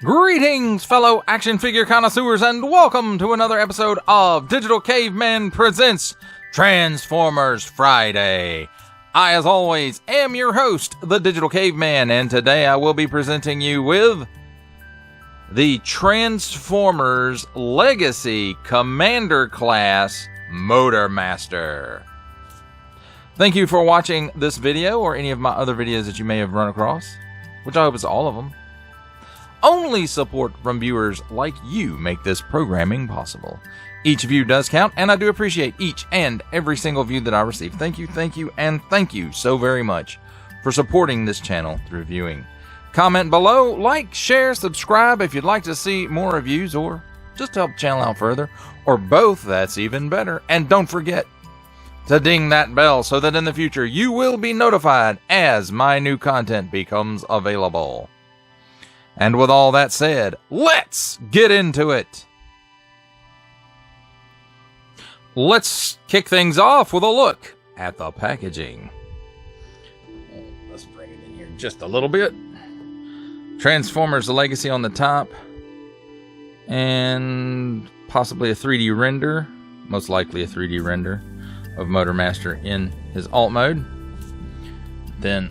Greetings, fellow action figure connoisseurs, and welcome to another episode of Digital Caveman Presents Transformers Friday. I, as always, am your host, the Digital Caveman, and today I will be presenting you with the Transformers Legacy Commander Class Motormaster. Thank you for watching this video or any of my other videos that you may have run across, which I hope is all of them. Only support from viewers like you make this programming possible. Each view does count, and I do appreciate each and every single view that I receive. Thank you, and thank you so very much for supporting this channel through viewing. Comment below, like, share, subscribe if you'd like to see more reviews or just help the channel out further, or both, that's even better. And don't forget to ding that bell so that in the future you will be notified as my new content becomes available. And with all that said, let's get into it. Let's kick things off with a look at the packaging. Let's bring it in here just a little bit. Transformers Legacy on the top. And possibly a 3D render. Most likely a 3D render of Motormaster in his alt mode. Then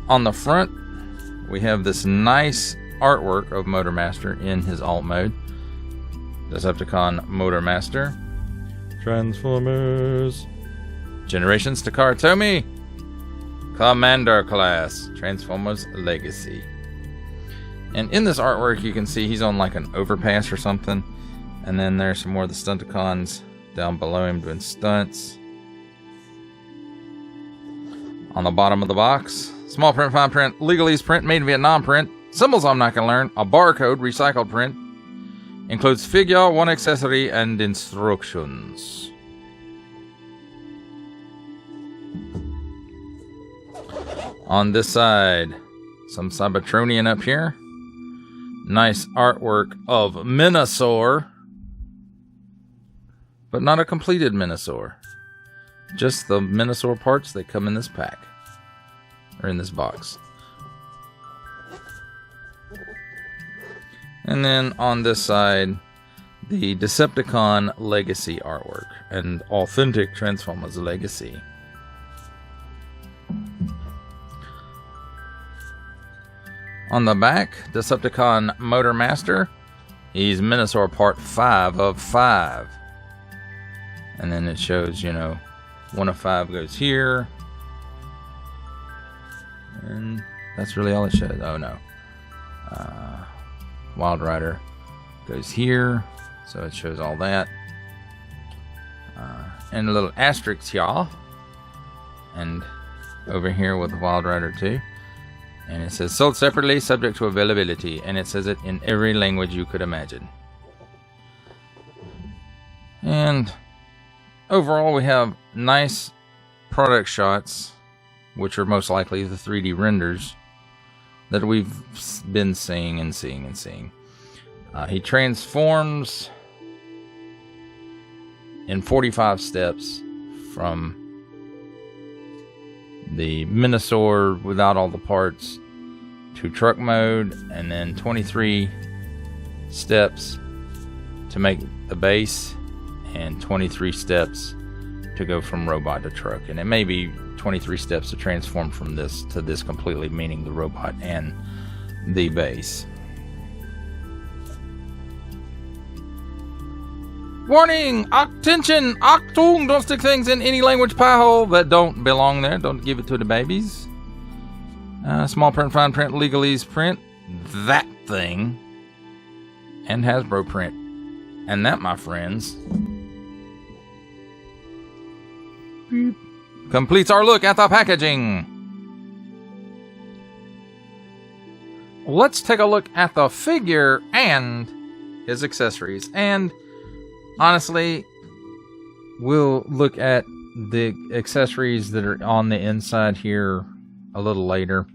on the front, we have this nice artwork of Motormaster in his alt mode. Decepticon Motormaster. Transformers. Generations to Tomy. Commander Class. Transformers Legacy. And in this artwork you can see he's on like an overpass or something. And then there's some more of the Stunticons down below him doing stunts. On the bottom of the box, small print, fine print, legalese print, made in Vietnam print, symbols I'm not going to learn, a barcode, recycled print, includes figure, one accessory, and instructions. On this side, some Cybertronian up here. Nice artwork of Minosaur, but not a completed Minosaur. Just the Minosaur parts that come in this pack. Or in this box. And then on this side, the Decepticon Legacy artwork and authentic Transformers Legacy. On the back, Decepticon Motormaster. He's Minosaur Part 5 of 5. And then it shows, you know, 1 of 5 goes here. And that's really all it shows. Oh no. Wild Rider goes here. So it shows all that. And a little asterisk here. And over here with the Wild Rider too. And it says sold separately, subject to availability. And it says it in every language you could imagine. And overall we have nice product shots, which are most likely the 3D renders that we've been seeing and seeing and seeing. He transforms in 45 steps from the Minosaur without all the parts to truck mode, and then 23 steps to make the base, and 23 steps to go from robot to truck. And it may be 23 steps to transform from this to this completely, meaning the robot and the base. Warning! Attention! Achtung! Don't stick things in any language pie hole that don't belong there. Don't give it to the babies. Small print, fine print, legalese print. That thing. And Hasbro print. And that, my friends, completes our look at the packaging. Let's take a look at the figure and his accessories. And honestly, we'll look at the accessories that are on the inside here a little later.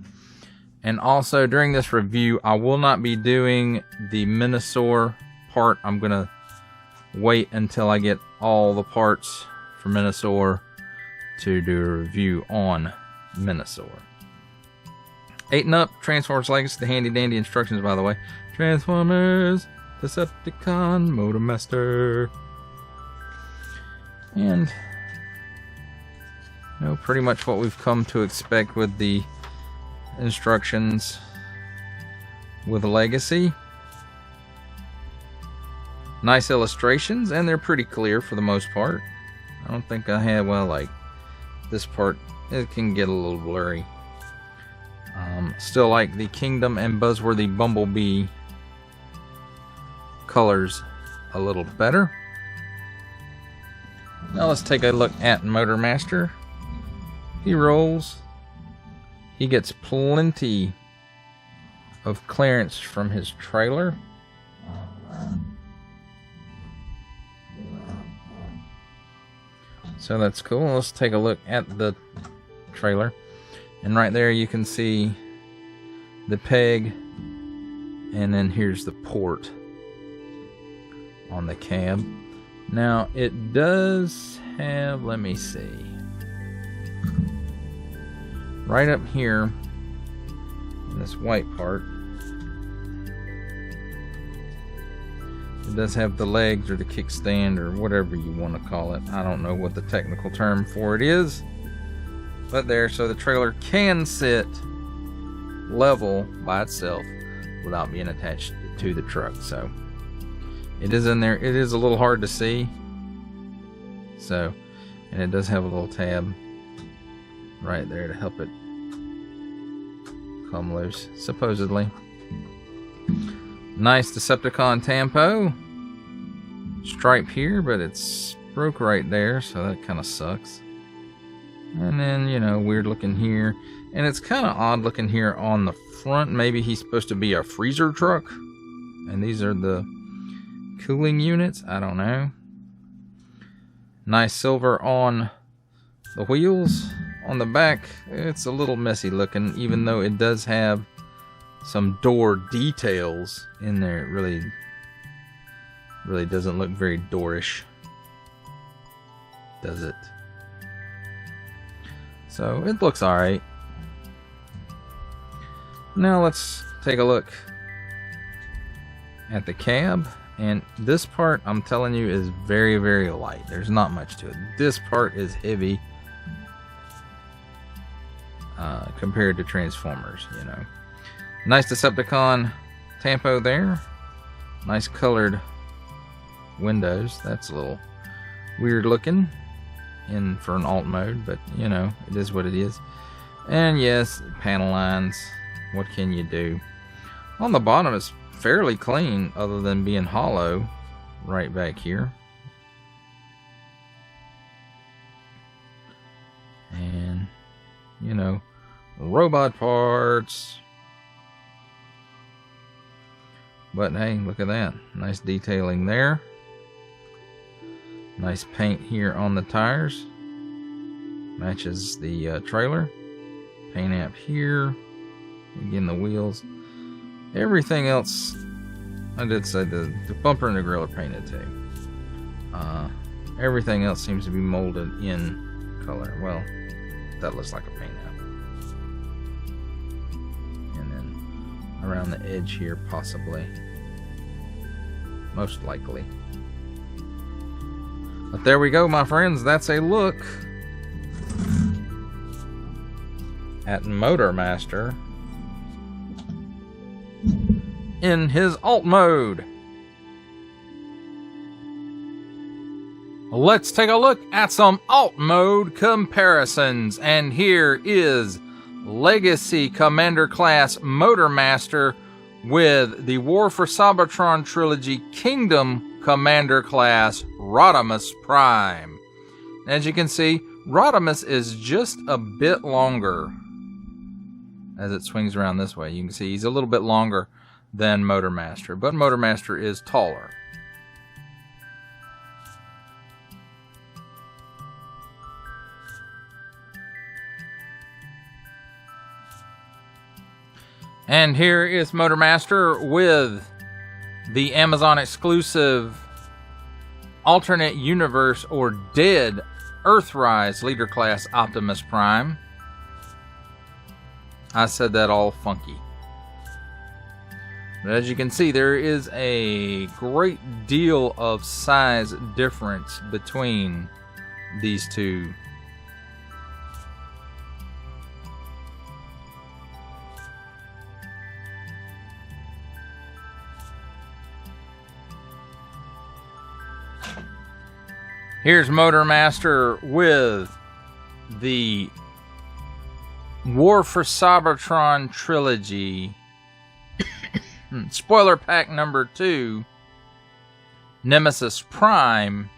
And also during this review, I will not be doing the Minosaur part. I'm going to wait until I get all the parts for Minosaur to do a review on Minosaur. 8 and up, Transformers Legacy, the handy dandy instructions, by the way. Transformers, Decepticon, Motormaster. And you know, pretty much what we've come to expect with the instructions with Legacy. Nice illustrations, and they're pretty clear for the most part. I don't think I have, well, like this part, it can get a little blurry. Still like the Kingdom and Buzzworthy Bumblebee colors a little better. Now let's take a look at Motormaster. He rolls. He gets plenty of clearance from his trailer. So that's cool. Let's take a look at the trailer. And right there you can see the peg, and then here's the port on the cab. Now it does have, let me see, right up here in this white part, it does have the legs or the kickstand or whatever you want to call it. I don't know what the technical term for it is, but there, so the trailer can sit level by itself without being attached to the truck. So it is in there. It is a little hard to see. So, and it does have a little tab right there to help it come loose, supposedly. Nice Decepticon Tampo. Stripe here, but it's broke right there, so that kind of sucks. And then, you know, weird looking here. And it's kind of odd looking here on the front. Maybe he's supposed to be a freezer truck. And these are the cooling units. I don't know. Nice silver on the wheels. On the back, it's a little messy looking, even though it does have some door details in there. It really doesn't look very doorish, does it? So it looks alright. Now let's take a look at the cab. And this part, I'm telling you, is very, very light. There's not much to it. This part is heavy compared to Transformers, you know. Nice Decepticon Tampo there. Nice colored windows. That's a little weird looking for an alt mode, but you know, it is what it is. And yes, panel lines. What can you do? On the bottom it's fairly clean, other than being hollow right back here. And you know, robot parts. But hey, look at that. Nice detailing there. Nice paint here on the tires. Matches the trailer. Paint app here. Again, the wheels. Everything else, I did say the bumper and the grill are painted too. Everything else seems to be molded in color. Well, that looks like a paint app. And then around the edge here, possibly. Most likely. But there we go, my friends. That's a look at Motormaster in his alt mode. Let's take a look at some alt mode comparisons. And here is Legacy Commander Class Motormaster with the War for Cybertron Trilogy Kingdom Commander Class Rodimus Prime. As you can see, Rodimus is just a bit longer as it swings around this way. You can see he's a little bit longer than Motormaster, but Motormaster is taller. And here is Motormaster with the Amazon exclusive alternate universe or dead Earthrise Leader Class Optimus Prime. I said that all funky. But as you can see, there is a great deal of size difference between these two. Here's Motormaster with the War for Cybertron trilogy. Spoiler pack number 2, Nemesis Prime,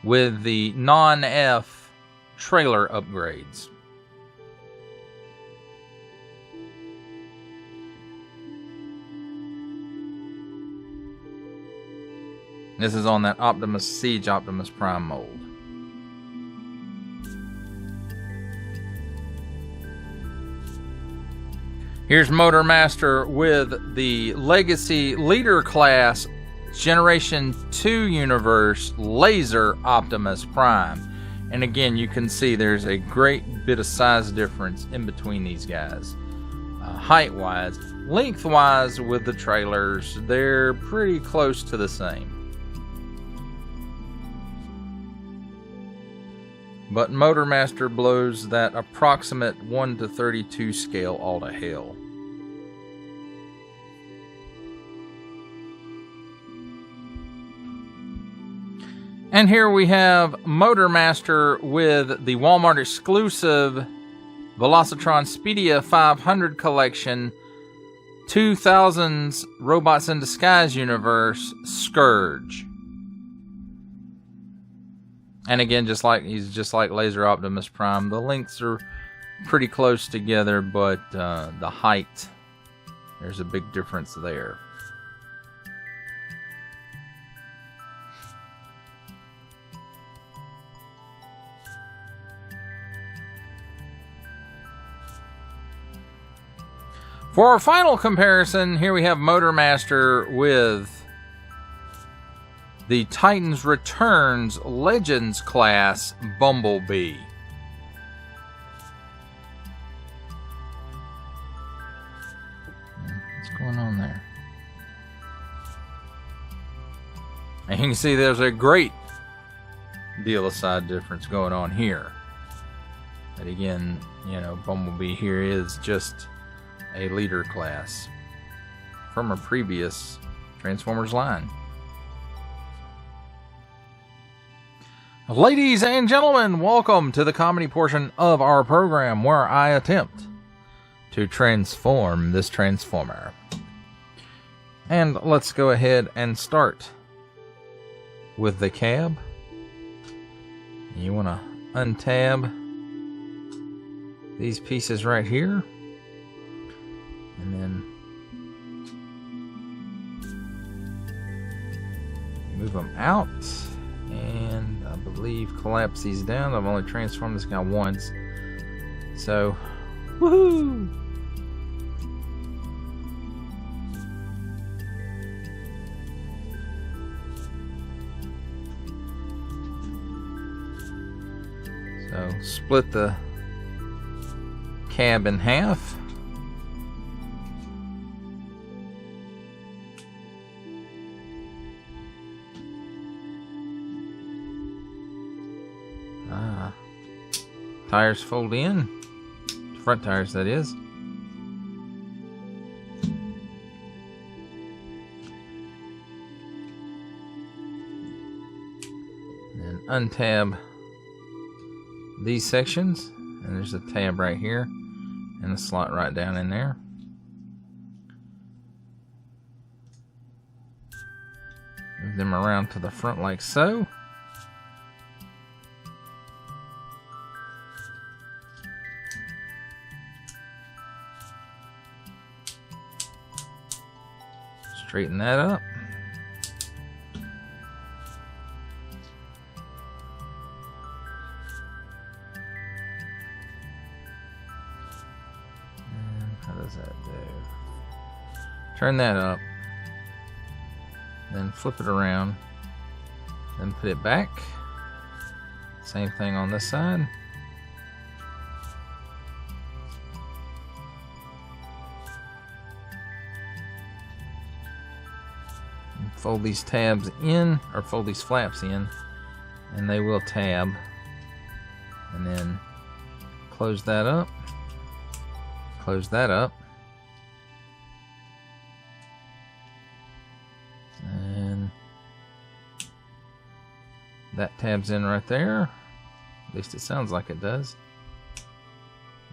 with the non-F trailer upgrades. This is on that Siege Optimus Prime mold. Here's Motormaster with the Legacy Leader Class Generation 2 Universe Laser Optimus Prime. And again, you can see there's a great bit of size difference in between these guys. Height-wise, length-wise with the trailers, they're pretty close to the same. But Motormaster blows that approximate 1:32 scale all to hell. And here we have Motormaster with the Walmart exclusive Velocitron Speedia 500 collection 2000s Robots in Disguise universe Scourge. And again, he's just like Laser Optimus Prime. The lengths are pretty close together, but the height, there's a big difference there. For our final comparison, here we have Motormaster with the Titans Returns Legends class Bumblebee. What's going on there? And you can see there's a great deal of size difference going on here. But again, you know, Bumblebee here is just a leader class from a previous Transformers line. Ladies and gentlemen, welcome to the comedy portion of our program where I attempt to transform this Transformer. And let's go ahead and start with the cab. You want to untab these pieces right here. And then move them out. And I believe collapse these down. I've only transformed this guy once. So, woohoo! So, split the cab in half. Tires fold in, front tires that is. And untab these sections, and there's a tab right here, and a slot right down in there. Move them around to the front like so. Straighten that up. And how does that do? Turn that up. Then flip it around. Then put it back. Same thing on this side. fold these tabs in, or fold these flaps in, and they will tab. And then close that up, close that up, and that tabs in right there. At least it sounds like it does.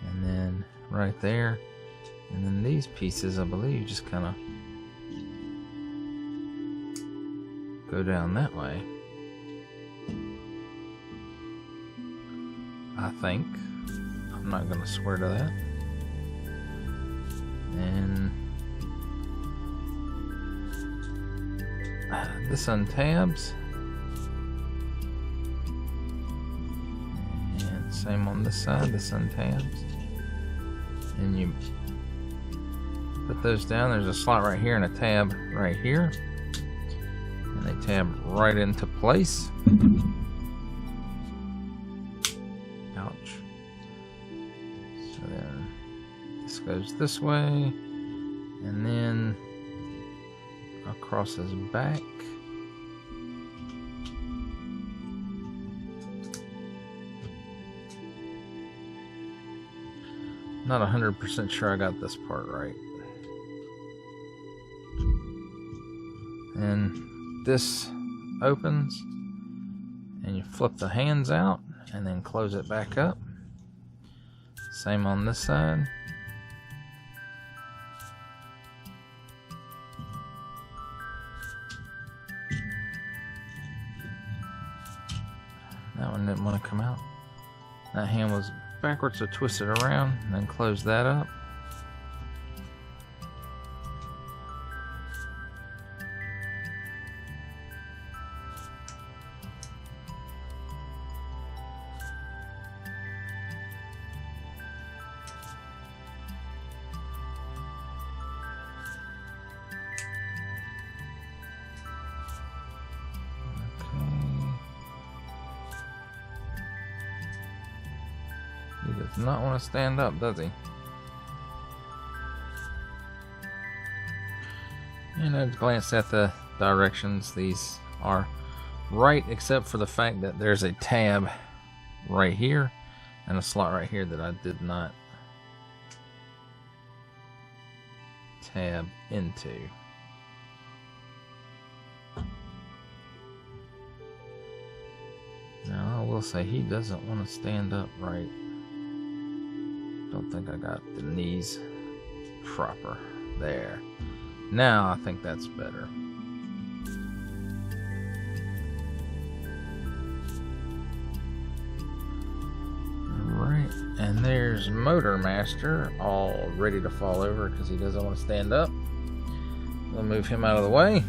And then right there, and then these pieces, I believe, just kind of go down that way. I think. I'm not going to swear to that. And this untabs. And same on this side, this untabs. And you put those down. There's a slot right here and a tab right here. And they tab right into place. Ouch. So then this goes this way, and then across his back. Not 100% sure I got this part right. And this opens, and you flip the hands out and then close it back up. Same on this side. That one didn't want to come out. That hand was backwards, so twist it around and then close that up. He does not want to stand up, does he? And I glanced at the directions. These are right, except for the fact that there's a tab right here and a slot right here that I did not tab into. Now I will say he doesn't want to stand up right. Don't think I got the knees proper there. Now I think that's better. Alright, and there's Motormaster all ready to fall over because he doesn't want to stand up. We'll move him out of the way.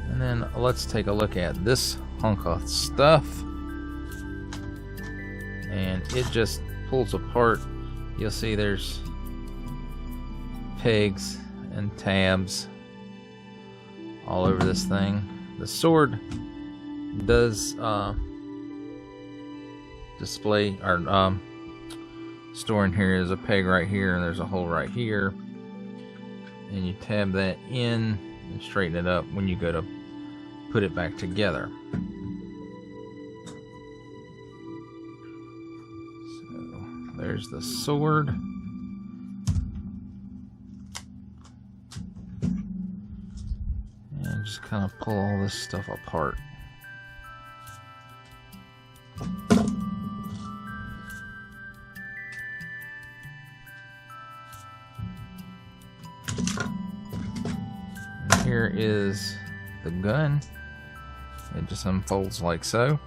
And then let's take a look at this hunk of stuff. And it just pulls apart. You'll see there's pegs and tabs all over this thing. The sword does display or store in here is a peg right here, and there's a hole right here, and you tab that in and straighten it up when you go to put it back together. There's the sword. And just kind of pull all this stuff apart. And here is the gun. It just unfolds like so.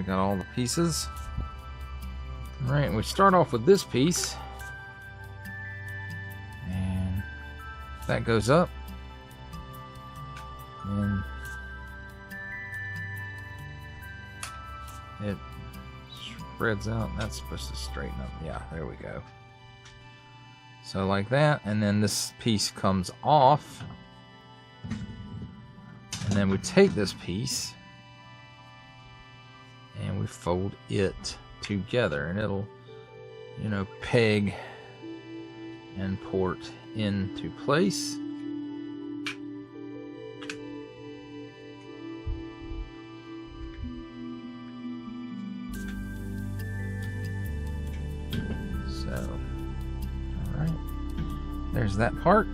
Got all the pieces. Alright, we start off with this piece, and that goes up, and it spreads out. That's supposed to straighten up. Yeah, there we go. So like that, and then this piece comes off. And then we take this piece and we fold it together, and it'll, you know, peg and port into place. So, all right, there's that part.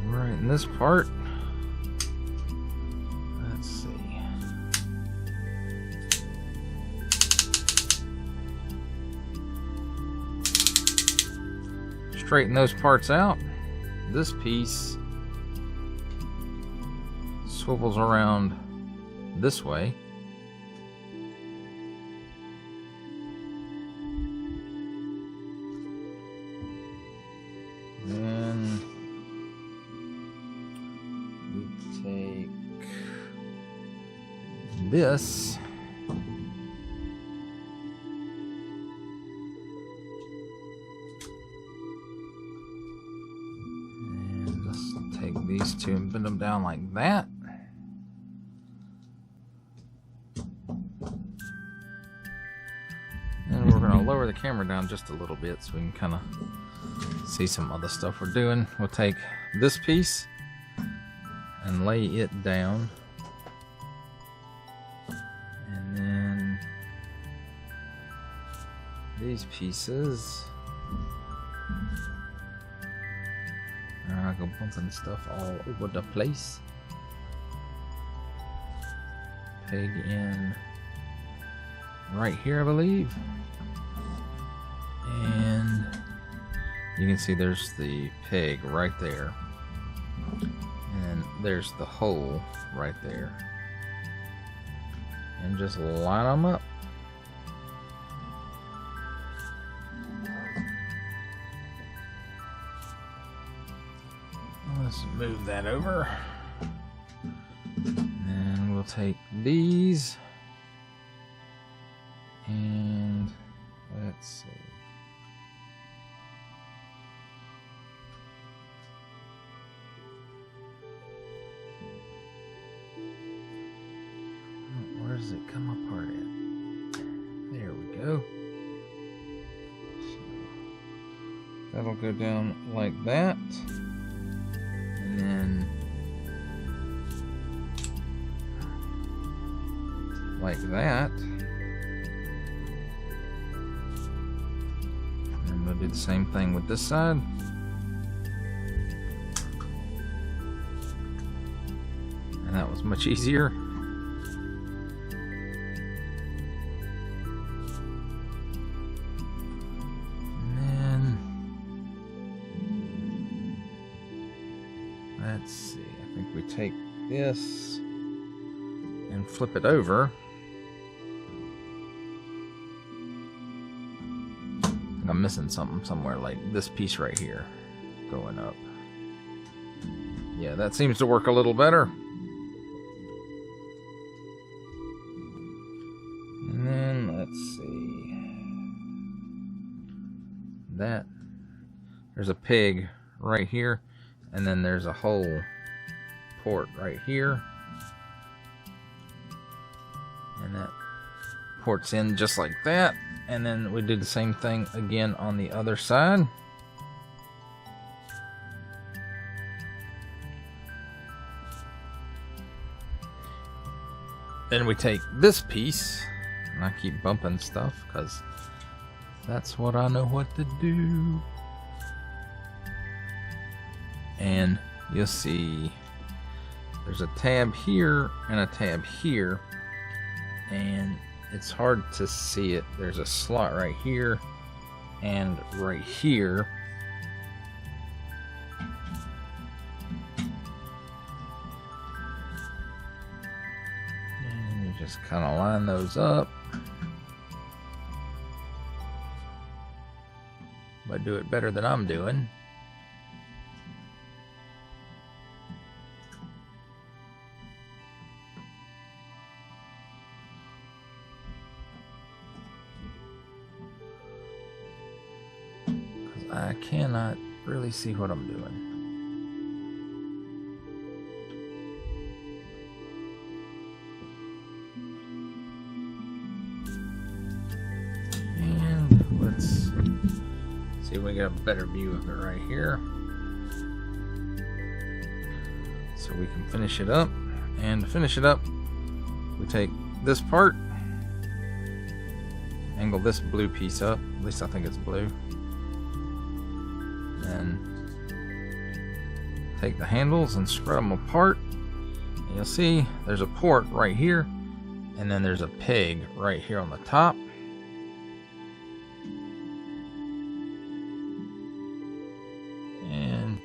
Right in this part, let's see. Straighten those parts out. This piece swivels around this way. Then we take this and let's take these two and bend them down like that. And we're going to lower the camera down just a little bit so we can kind of see some other stuff we're doing. We'll take this piece and lay it down, and then these pieces are not go bumping stuff all over the place. Peg in right here, I believe, and you can see there's the peg right there, and there's the hole right there, and just line them up. Let's move that over, and we'll take these and let's see. Where does it come apart at? There we go. So that'll go down like that. And then like that. And we'll do the same thing with this side. And that was much easier. Let's see, I think we take this and flip it over. I think I'm missing something somewhere, like this piece right here going up. Yeah, that seems to work a little better. And then let's see. That there's a peg right here. And then there's a hole port right here. And that ports in just like that. And then we do the same thing again on the other side. Then we take this piece, and I keep bumping stuff because that's what I know what to do. And you'll see there's a tab here and a tab here, and it's hard to see it. There's a slot right here and right here. And you just kind of line those up. But do it better than I'm doing. I cannot really see what I'm doing. And let's see if we get a better view of it right here. So we can finish it up. And to finish it up, we take this part, angle this blue piece up, at least I think it's blue, and take the handles and spread them apart. And you'll see there's a port right here, and then there's a peg right here on the top. And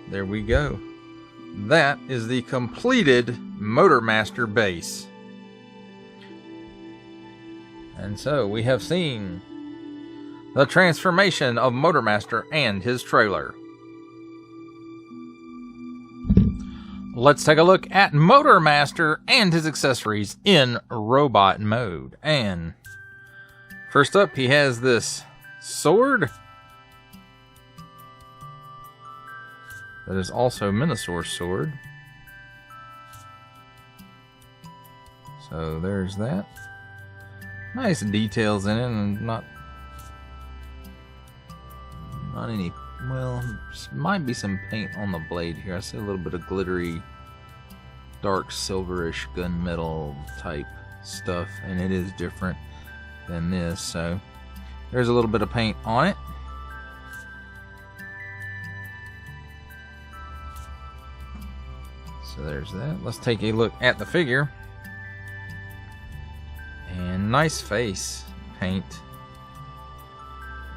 there we go. That is the completed Motormaster base. And so we have seen the transformation of Motormaster and his trailer. Let's take a look at Motormaster and his accessories in robot mode. And first up, he has this sword that is also Minosaur's sword. So there's that. Nice details in it, and not any, well, might be some paint on the blade here. I see a little bit of glittery, dark silverish gunmetal type stuff, and it is different than this. So there's a little bit of paint on it. So there's that. Let's take a look at the figure. And nice face paint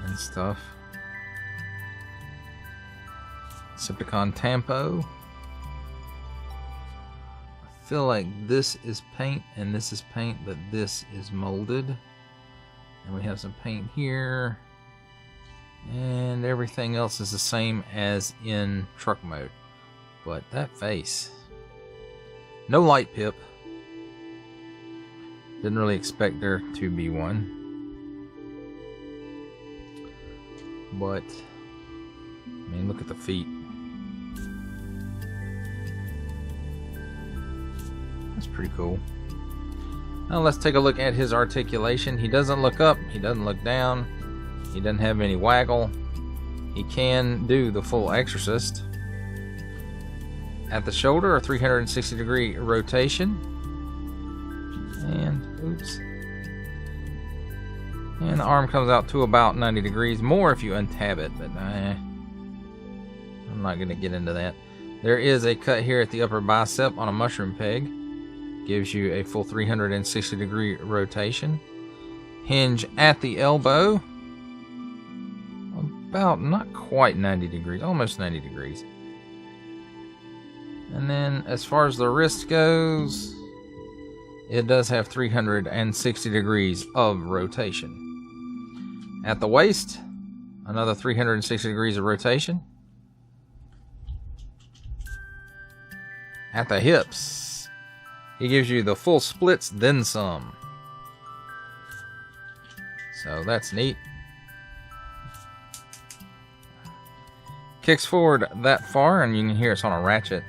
and stuff. Decepticon Tampo. I feel like this is paint and this is paint, but this is molded. And we have some paint here. And everything else is the same as in truck mode. But that face. No light pip. Didn't really expect there to be one. But, I mean, look at the feet. That's pretty cool. Now let's take a look at his articulation. He doesn't look up. He doesn't look down. He doesn't have any waggle. He can do the full Exorcist. At the shoulder, a 360-degree rotation. And, oops. And the arm comes out to about 90 degrees. More if you untab it, but I'm not going to get into that. There is a cut here at the upper bicep on a mushroom peg. Gives you a full 360-degree rotation. Hinge at the elbow. About, not quite 90 degrees, almost 90 degrees. And then as far as the wrist goes, it does have 360 degrees of rotation. At the waist, another 360 degrees of rotation. At the hips, he gives you the full splits, then some. So that's neat. Kicks forward that far, and you can hear it's on a ratchet.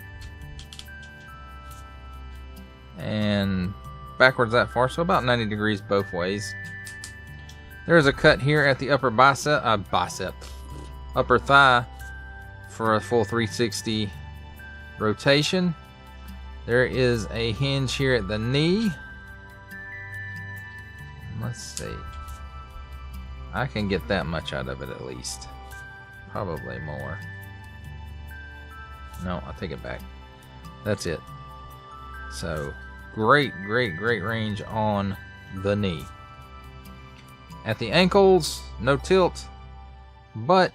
And backwards that far, so about 90 degrees both ways. There's a cut here at the upper upper thigh for a full 360 rotation. There is a hinge here at the knee. Let's see. I can get that much out of it at least. Probably more. No, I'll take it back. That's it. So, great range on the knee. At the ankles, no tilt, but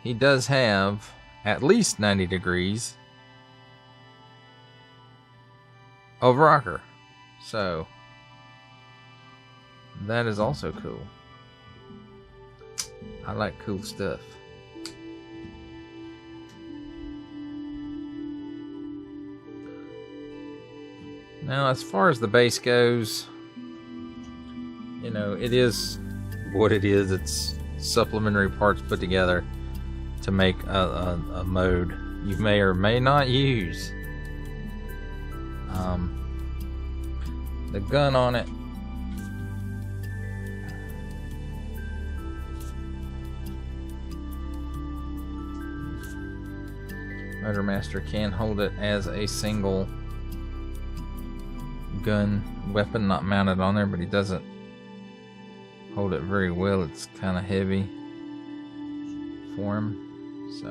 he does have at least 90 degrees of rocker. So, that is also cool. I like cool stuff. Now, as far as the base goes, you know, it is what it is. It's supplementary parts put together to make a mode you may or may not use. The gun on it, Motormaster can hold it as a single gun weapon, not mounted on there, but he doesn't hold it very well. It's kind of heavy for him, so.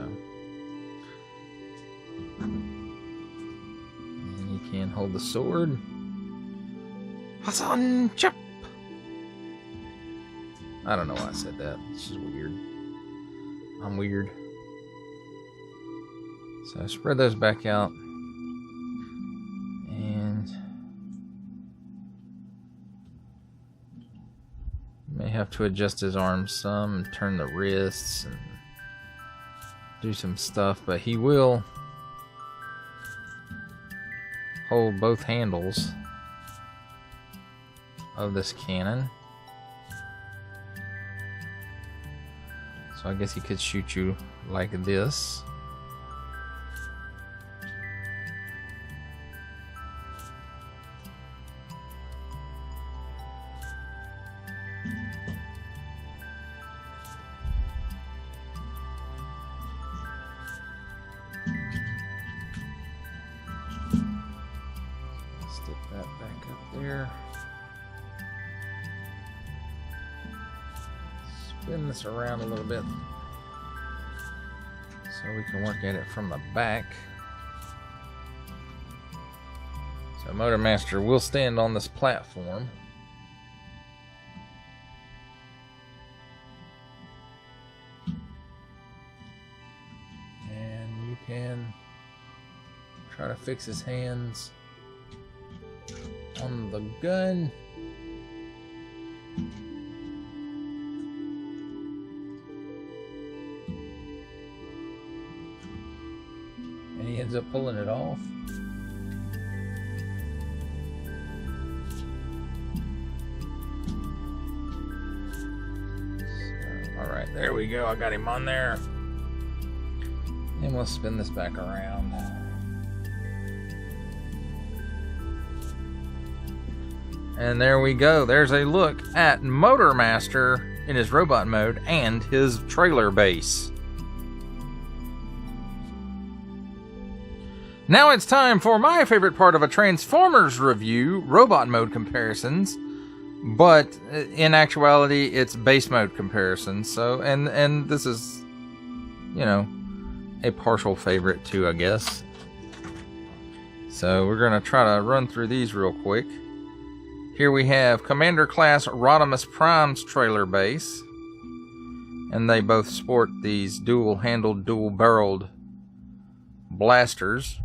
And he can hold the sword. Hassan Chip! I don't know why I said that. It's just weird. I'm weird. So spread those back out. And may have to adjust his arms some and turn the wrists and do some stuff, but he will hold both handles of this cannon. So I guess he could shoot you like this. Stick that back up there. Spin this around a little bit so we can work at it from the back. So Motormaster will stand on this platform. And you can try to fix his hands on the gun. And he ends up pulling it off. So, alright, there we go. I got him on there. And we'll spin this back around. And there we go. There's a look at Motormaster in his robot mode and his trailer base. Now it's time for my favorite part of a Transformers review, robot mode comparisons. But in actuality, it's base mode comparisons. So, and this is, you know, a partial favorite too, I guess. So we're going to try to run through these real quick. Here we have Commander Class Rodimus Prime's trailer base. And they both sport these dual-handled, dual-barreled blasters.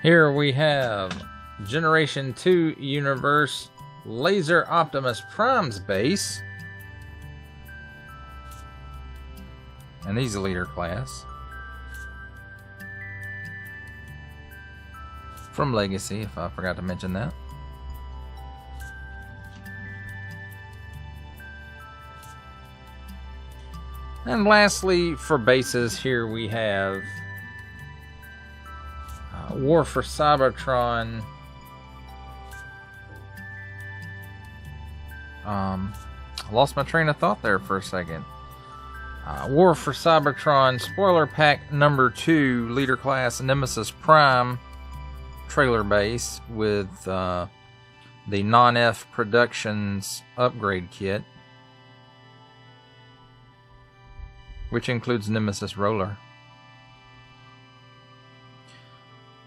Here we have Generation 2 Universe Laser Optimus Prime's base. And he's a leader class. From Legacy, if I forgot to mention that. And lastly, for bases, here we have War for Cybertron. I lost my train of thought there for a second. War for Cybertron Spoiler Pack number 2 Leader Class Nemesis Prime trailer base with the Non-F Productions upgrade kit, which includes Nemesis Roller.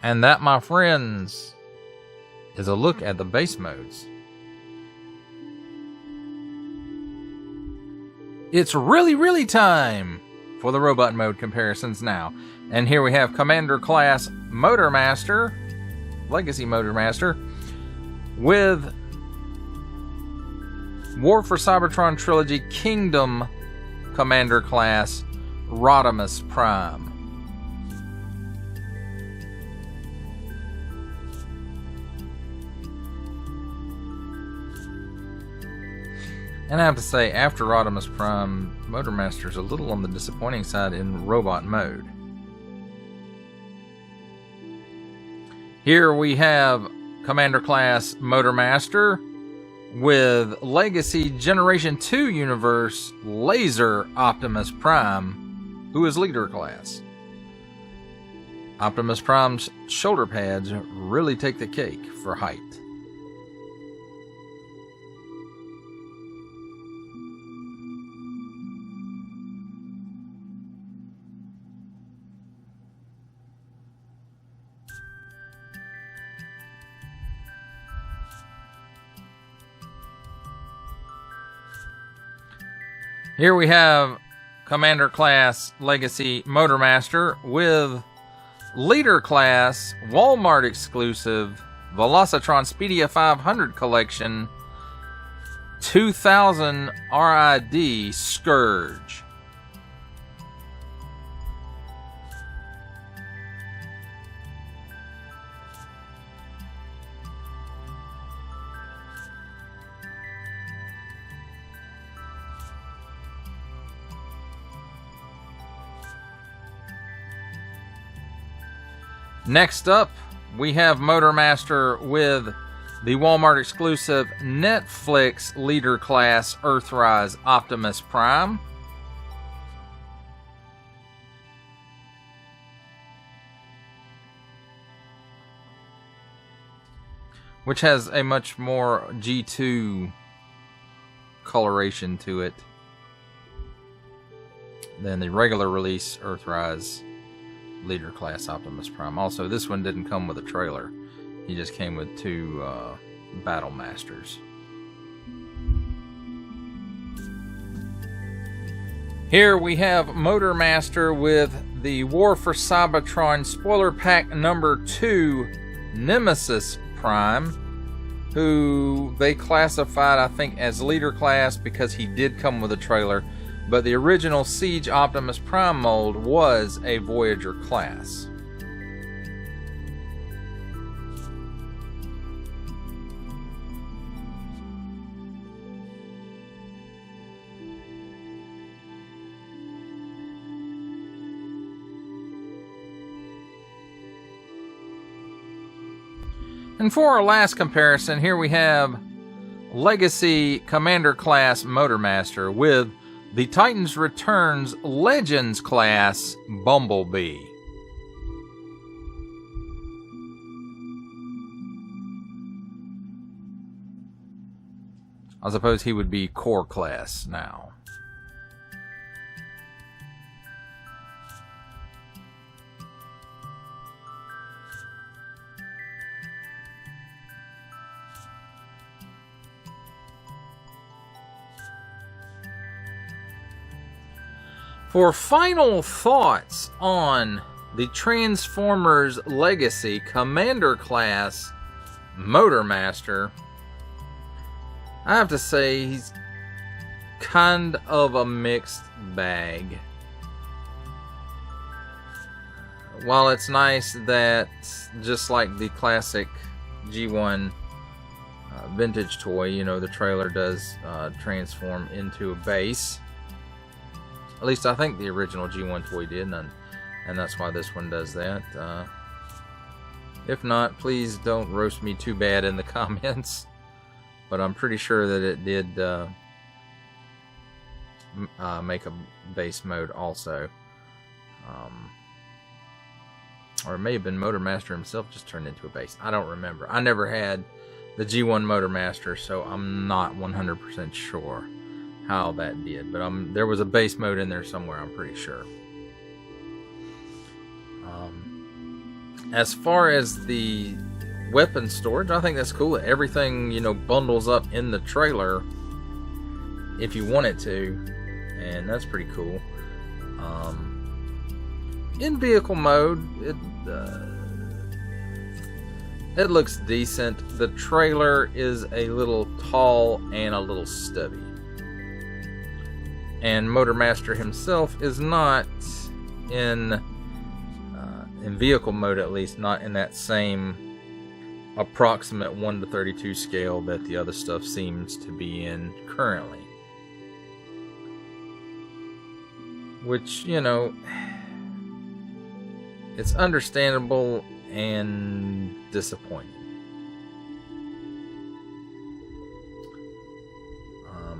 And that, my friends, is a look at the base modes. It's really time for the robot mode comparisons now. And here we have Commander Class Motormaster, Legacy Motormaster, with War for Cybertron Trilogy Kingdom Commander Class Rodimus Prime. And I have to say, after Optimus Prime, Motormaster's a little on the disappointing side in robot mode. Here we have Commander Class Motormaster with Legacy Generation 2 Universe Laser Optimus Prime, who is Leader Class. Optimus Prime's shoulder pads really take the cake for height. Here we have Commander Class Legacy Motormaster with Leader Class Walmart exclusive Velocitron Speedia 500 Collection 2000 RID Scourge. Next up, we have Motormaster with the Walmart exclusive Netflix Leader Class Earthrise Optimus Prime. Which has a much more G2 coloration to it than the regular release Earthrise Leader Class Optimus Prime. Also, this one didn't come with a trailer. He just came with two Battle Masters. Here we have Motormaster with the War for Cybertron Spoiler Pack number 2 Nemesis Prime, who they classified, I think, as Leader Class because he did come with a trailer. But the original Siege Optimus Prime mold was a Voyager class. And for our last comparison, here we have Legacy Commander Class Motormaster with the Titans Returns Legends Class Bumblebee. I suppose he would be Core Class now. For final thoughts on the Transformers Legacy Commander Class Motormaster, I have to say he's kind of a mixed bag. While it's nice that, just like the classic G1 vintage toy, you know, the trailer does transform into a base. At least I think the original G1 toy did, and that's why this one does that. If not, please don't roast me too bad in the comments. But I'm pretty sure that it did make a base mode also. Or it may have been Motormaster himself just turned into a base. I don't remember. I never had the G1 Motormaster, so I'm not 100% sure how that did, but there was a base mode in there somewhere, I'm pretty sure. As far as the weapon storage, I think that's cool. Everything, you know, bundles up in the trailer if you want it to, and that's pretty cool. In vehicle mode, it looks decent. The trailer is a little tall and a little stubby. And Motormaster himself is not in vehicle mode, at least not in that same approximate 1:32 scale that the other stuff seems to be in currently. which, you know, it's understandable and disappointing.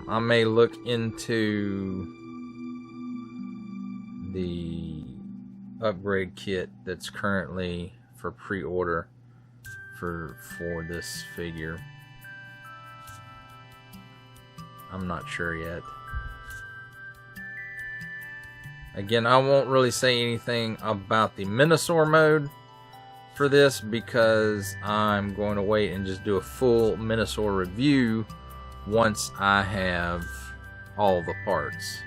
I may look into the upgrade kit that's currently for pre-order for this figure. I'm not sure yet. Again, I won't really say anything about the Minosaur mode for this because I'm going to wait and just do a full Minosaur review once I have all the parts.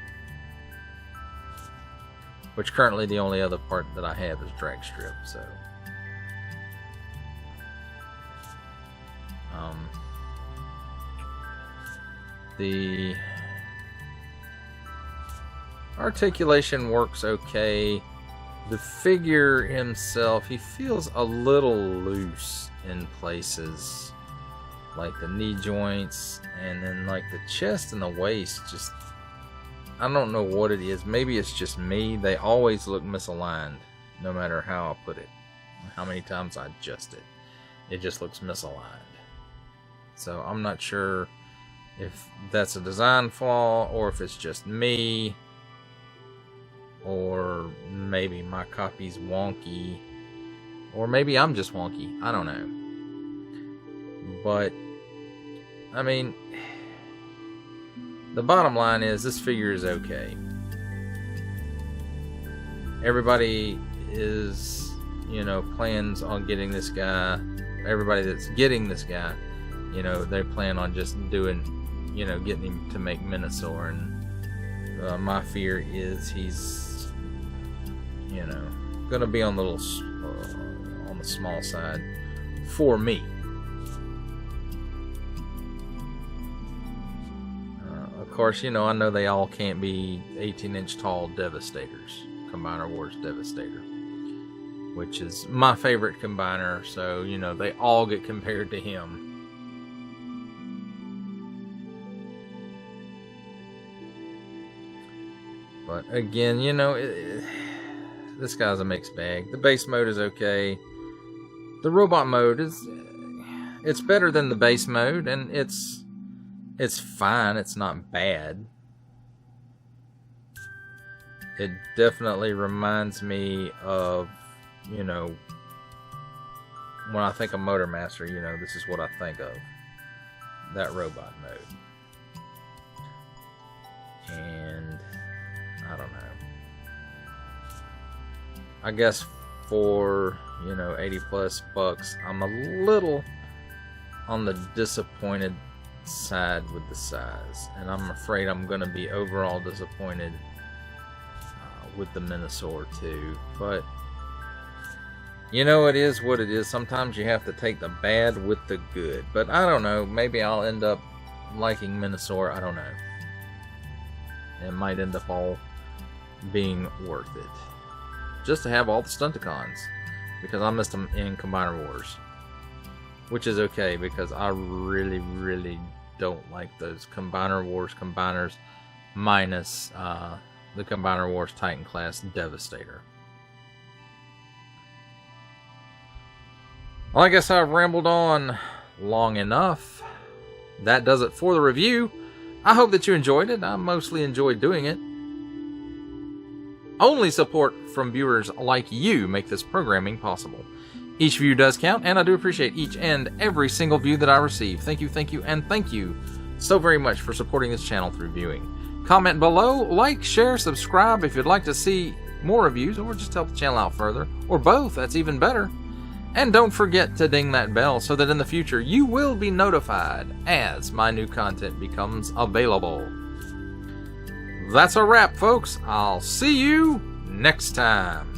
Which currently the only other part that I have is drag strip, so. The articulation works okay. The figure himself, he feels a little loose in places. Like the knee joints, and then like the chest and the waist, just, I don't know what it is. Maybe it's just me. They always look misaligned, no matter how I put it. How many times I adjust it. It just looks misaligned. So I'm not sure if that's a design flaw, or if it's just me, or maybe my copy's wonky, or maybe I'm just wonky. I don't know. But, I mean, the bottom line is this figure is okay. Everybody is, you know, plans on getting this guy. Everybody that's getting this guy, you know, they plan on just doing, you know, getting him to make Minosaur. And my fear is he's, you know, gonna be on the little, on the small side for me. Of course, you know, I know they all can't be 18-inch tall Devastators. Combiner Wars Devastator, which is my favorite combiner, so, you know, they all get compared to him. But again, you know, this guy's a mixed bag. The base mode is okay. The robot mode is, it's better than the base mode, and it's fine. It's not bad. It definitely reminds me of, you know, when I think of Motormaster, you know, this is what I think of. That robot mode. And I don't know. I guess for, you know, 80 plus bucks, I'm a little on the disappointed side with the size, and I'm afraid I'm going to be overall disappointed with the Minosaur too. But you know, it is what it is. Sometimes you have to take the bad with the good. But I don't know, maybe I'll end up liking Minosaur. I don't know. It might end up all being worth it just to have all the Stunticons, because I missed them in Combiner Wars. Which is okay, because I really don't like those Combiner Wars combiners minus the Combiner Wars Titan class Devastator. Well, I guess I've rambled on long enough. That does it for the review. I hope that you enjoyed it. I mostly enjoyed doing it. Only support from viewers like you make this programming possible. Each view does count, and I do appreciate each and every single view that I receive. Thank you, and thank you so very much for supporting this channel through viewing. Comment below, like, share, subscribe if you'd like to see more reviews, or just help the channel out further, or both, that's even better. And don't forget to ding that bell so that in the future you will be notified as my new content becomes available. That's a wrap, folks. I'll see you next time.